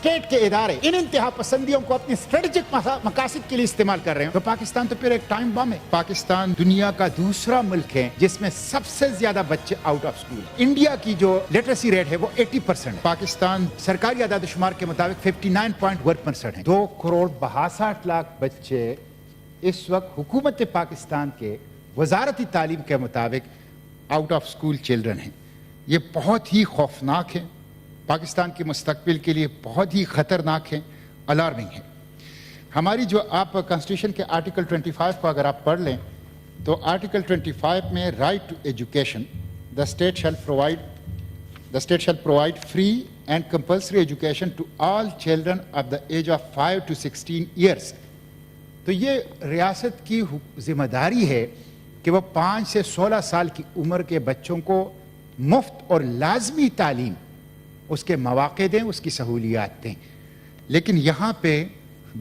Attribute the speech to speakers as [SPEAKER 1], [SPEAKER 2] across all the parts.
[SPEAKER 1] State के इदारे इन इंतहा पसंदियों को अपनी स्ट्रेटेजिक मकासद के लिए इस्तेमाल कर रहे हैं तो पाकिस्तान तो फिर एक टाइम बम है। पाकिस्तान दुनिया का दूसरा मुल्क है जिसमें सबसे ज्यादा बच्चे आउट ऑफ स्कूल। इंडिया की जो लिटरेसी रेट है वो 80% है। पाकिस्तान सरकारी आदाद-ओ-शुमार के मुताबिक 59.1% है। 2,62,00,000 बच्चे इस वक्त हुकूमत पाकिस्तान के वजारती तालीम के मुताबिक आउट ऑफ स्कूल चिल्ड्रन हैं। ये बहुत ही खौफनाक है, पाकिस्तान के मुस्तकबिल के लिए बहुत ही ख़तरनाक है, अलार्मिंग है। हमारी जो आप कॉन्स्टिट्यूशन के आर्टिकल 25 को अगर आप पढ़ लें तो आर्टिकल 25 में right to education the state shall provide free and compulsory education to all children of the age of 5 to 16 years. तो ये रियासत की जिम्मेदारी है कि वह 5 से 16 साल की उम्र के बच्चों को मुफ्त और लाजमी तालीम, उसके मौक़े दें, उसकी सहूलियात दें। लेकिन यहाँ पे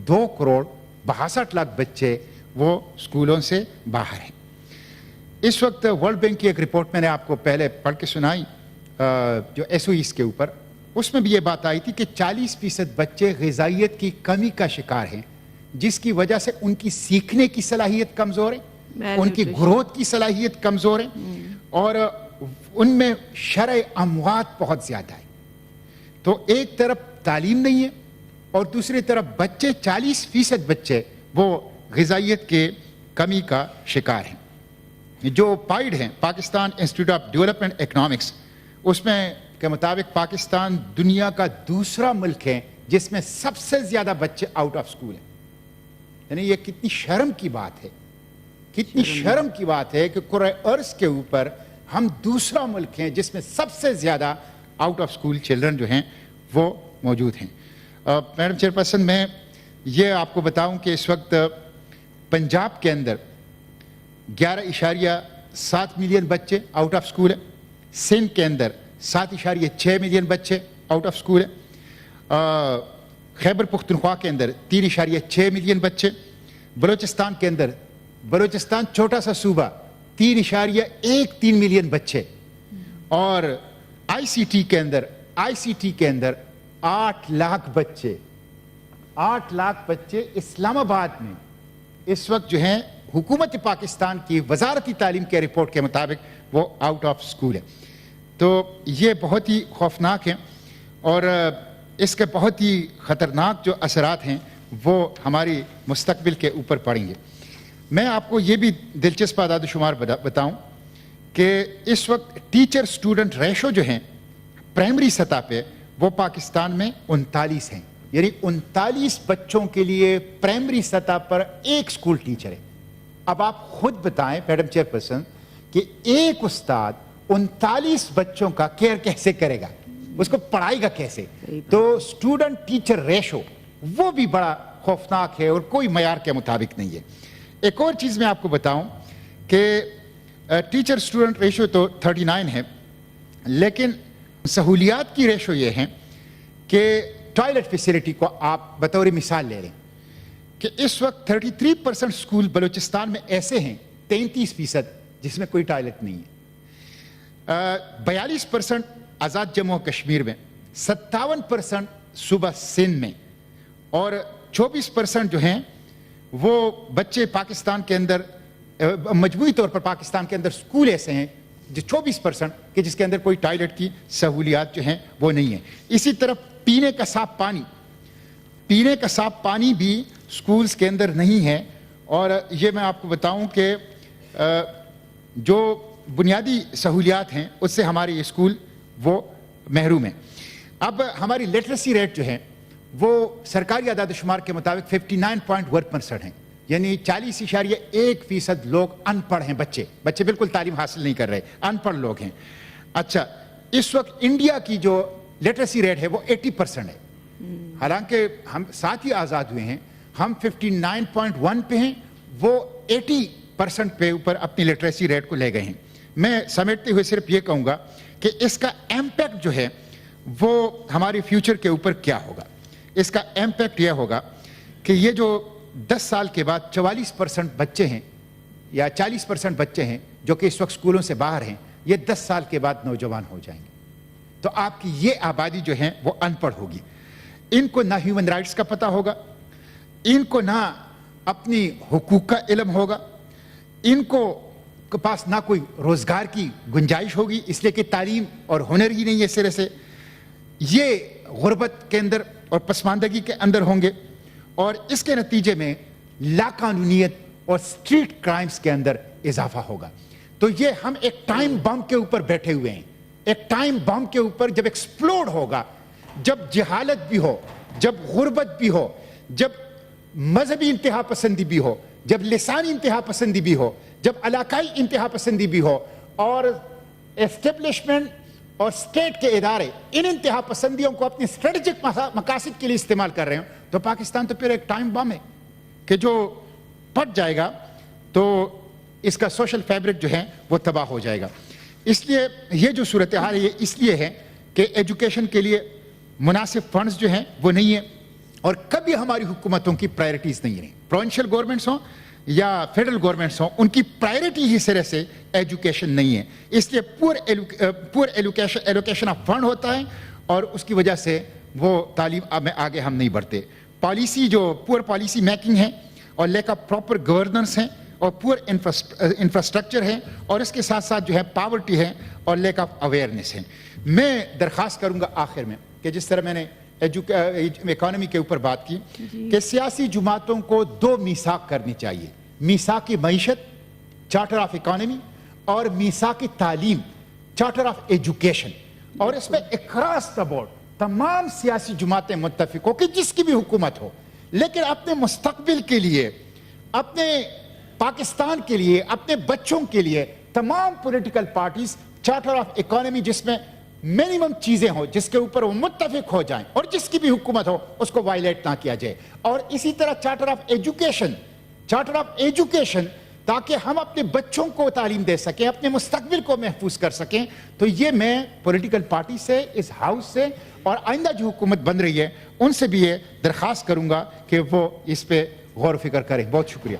[SPEAKER 1] 2,62,00,000 बच्चे वो स्कूलों से बाहर हैं। इस वक्त वर्ल्ड बैंक की एक रिपोर्ट मैंने आपको पहले पढ़ के सुनाई जो SOEs के ऊपर, उसमें भी ये बात आई थी कि 40% बच्चे ग़िज़ाइयत की कमी का शिकार हैं, जिसकी वजह से उनकी सीखने की सलाहियत कमज़ोर है, उनकी ग्रोथ की सलाहियत कमज़ोर है और उनमें शरअ अमवात बहुत ज़्यादा है। तो एक तरफ तालीम नहीं है और दूसरी तरफ बच्चे 40% बच्चे वो ग़िज़ाइयत के कमी का शिकार हैं। जो पाइड हैं Pakistan institute of development economics, उसमें के मुताबिक पाकिस्तान दुनिया का दूसरा मुल्क है जिसमें सबसे ज़्यादा बच्चे आउट ऑफ स्कूल हैं। यानी ये कितनी शर्म की बात है, कितनी शर्म की बात है कि कुरे अर्ज़ के ऊपर हम दूसरा मुल्क हैं जिसमें सबसे ज़्यादा आउट ऑफ स्कूल चिल्ड्रन जो हैं वो मौजूद हैं। मैडम चेयरपर्सन, मैं ये आपको बताऊं कि इस वक्त पंजाब के अंदर 11.7 मिलियन बच्चे आउट ऑफ स्कूल है, सिंध के अंदर 7.6 मिलियन बच्चे आउट ऑफ स्कूल है, खैबर पुख्तनख्वा के अंदर 3.6 मिलियन बच्चे, बलूचिस्तान के अंदर, बलूचिस्तान छोटा सा सूबा, 3.13 मिलियन बच्चे और ICT के अंदर 8 लाख बच्चे, 8 लाख बच्चे इस्लामाबाद में इस वक्त जो हैं हुकूमत पाकिस्तान की वजारती तालीम के रिपोर्ट के मुताबिक वो आउट ऑफ स्कूल है। तो ये बहुत ही खौफनाक है और इसके बहुत ही ख़तरनाक जो असरात हैं वो हमारी मुस्तकबिल के ऊपर पड़ेंगे। मैं आपको ये भी दिलचस्प आदाद-ओ-शुमार बताऊं कि इस वक्त टीचर स्टूडेंट रेशो जो हैं प्राइमरी सतह पे वो पाकिस्तान में 39 हैं। यानी 39 बच्चों के लिए प्राइमरी सतह पर एक स्कूल टीचर है। अब आप खुद बताएं मैडम चेयरपर्सन कि एक उस्ताद 39 बच्चों का केयर कैसे करेगा, उसको पढ़ाएगा कैसे? तो स्टूडेंट टीचर रेशो वो भी बड़ा खौफनाक है और कोई मयार के मुताबिक नहीं है। एक और चीज़ मैं आपको बताऊं कि टीचर स्टूडेंट रेशो तो 39 है, लेकिन सहूलियात की रेशो ये है कि टॉयलेट फैसिलिटी को आप बतौर मिसाल ले लें कि इस वक्त 33% स्कूल बलूचिस्तान में ऐसे हैं, 33% जिसमें कोई टॉयलेट नहीं है, 42% आज़ाद जम्मू कश्मीर में, 57% सूबा सिंध में और 24% जो हैं वो बच्चे पाकिस्तान के अंदर मजबूरी तौर पर पाकिस्तान के अंदर स्कूल ऐसे हैं जो 24% के जिसके अंदर कोई टॉयलेट की सहूलियात जो हैं वो नहीं है। इसी तरह पीने का साफ पानी भी स्कूल्स के अंदर नहीं है और ये मैं आपको बताऊं कि जो बुनियादी सहूलियात हैं उससे हमारे स्कूल वो महरूम हैं। अब हमारी लिटरेसी रेट जो है वो सरकारी आदाद-ओ-शुमार के मुताबिक 59.1% है, यानी 40.1% लोग अनपढ़ हैं। बच्चे बिल्कुल तालीम हासिल नहीं कर रहे, अनपढ़ लोग हैं। अच्छा, इस वक्त इंडिया की जो लिटरेसी रेट है वो 80% है, हालांकि हम साथ ही आज़ाद हुए हैं, हम 59.1 पे हैं, वो 80% पे ऊपर अपनी लिटरेसी रेट को ले गए हैं। मैं समेटते हुए सिर्फ ये कहूँगा कि इसका इम्पैक्ट जो है वो हमारे फ्यूचर के ऊपर क्या होगा। इसका इम्पैक्ट यह होगा कि ये जो 10 साल के बाद 44% बच्चे हैं या 40% बच्चे हैं जो कि इस वक्त स्कूलों से बाहर हैं, ये 10 साल के बाद नौजवान हो जाएंगे, तो आपकी ये आबादी जो है वो अनपढ़ होगी। इनको ना ह्यूमन राइट्स का पता होगा, इनको ना अपनी हुकूक का इल्म होगा, इनको के पास ना कोई रोजगार की गुंजाइश होगी, इसलिए कि तालीम और हुनर ही नहीं है सिरे से। ये गुर्बत के अंदर और पसमानदगी के अंदर होंगे और इसके नतीजे में लाकानूनियत और स्ट्रीट क्राइम्स के अंदर इजाफा होगा। तो ये हम एक टाइम बम के ऊपर बैठे हुए हैं, एक टाइम बम के ऊपर जब एक्सप्लोड होगा, जब जहालत भी हो, जब गुर्बत भी हो, जब मजहबी इंतहा पसंदी भी हो, जब लिसानी इंतहा पसंदी भी हो, जब इलाकाई इंतहा पसंदी भी हो और एस्टेब्लिशमेंट और स्टेट के इदारे इन इंतहा पसंदियों को अपनी स्ट्रेटेजिक मकासद के लिए इस्तेमाल कर रहे हो, तो पाकिस्तान तो फिर एक टाइम बम है कि जो फट जाएगा तो इसका सोशल फैब्रिक जो है वो तबाह हो जाएगा। इसलिए ये जो सूरत हाल है ये इसलिए है कि एजुकेशन के लिए मुनासिब फंड्स जो हैं वो नहीं है और कभी हमारी हुकूमतों की प्रायोरिटीज नहीं रही, प्रोविंशियल गवर्नमेंट्स हों या फेडरल गवर्नमेंट्स हों, उनकी प्रायोरिटी ही सिरे से एजुकेशन नहीं है। इसलिए पूर एलोकेशन ऑफ फंड होता है और उसकी वजह से वो तालीम में आगे हम नहीं बढ़ते। पॉलिसी जो पुअर पॉलिसी मेकिंग है और लेक ऑफ प्रॉपर गवर्नेंस है और पुअर इंफ्रास्ट्रक्चर है और इसके साथ साथ जो है पावर्टी है और लेक ऑफ अवेयरनेस है। मैं दरख्वास्त करूंगा आखिर में कि जिस तरह मैंने इकोनॉमी के ऊपर बात की कि सियासी जमातों को दो मीसाक करनी चाहिए, मीसाक की मईशत चार्टर ऑफ इकोनॉमी और मीसाक की तालीम चार्टर ऑफ एजुकेशन, और इसमें अक्रॉस द बोर्ड तमाम सियासी जमातें मुत्तफिक हो कि जिसकी भी हुकूमत हो, लेकिन अपने मुस्तकबिल के लिए, अपने पाकिस्तान के लिए, अपने बच्चों के लिए तमाम political parties charter of economy जिसमें मिनिमम चीजें हो जिसके ऊपर वो मुत्तफिक हो जाएं और जिसकी भी हुकूमत हो उसको वायलेट ना किया जाए, और इसी तरह चार्टर ऑफ एजुकेशन ताकि हम अपने बच्चों को तालीम दे सकें, अपने मुस्तकबिल को महफूज कर सकें। तो ये मैं पॉलिटिकल पार्टी से, इस हाउस से और आइंदा जो हुकूमत बन रही है उनसे भी ये दरख्वास्त करूंगा कि वो इस पे गौर फिक्र करें। बहुत शुक्रिया।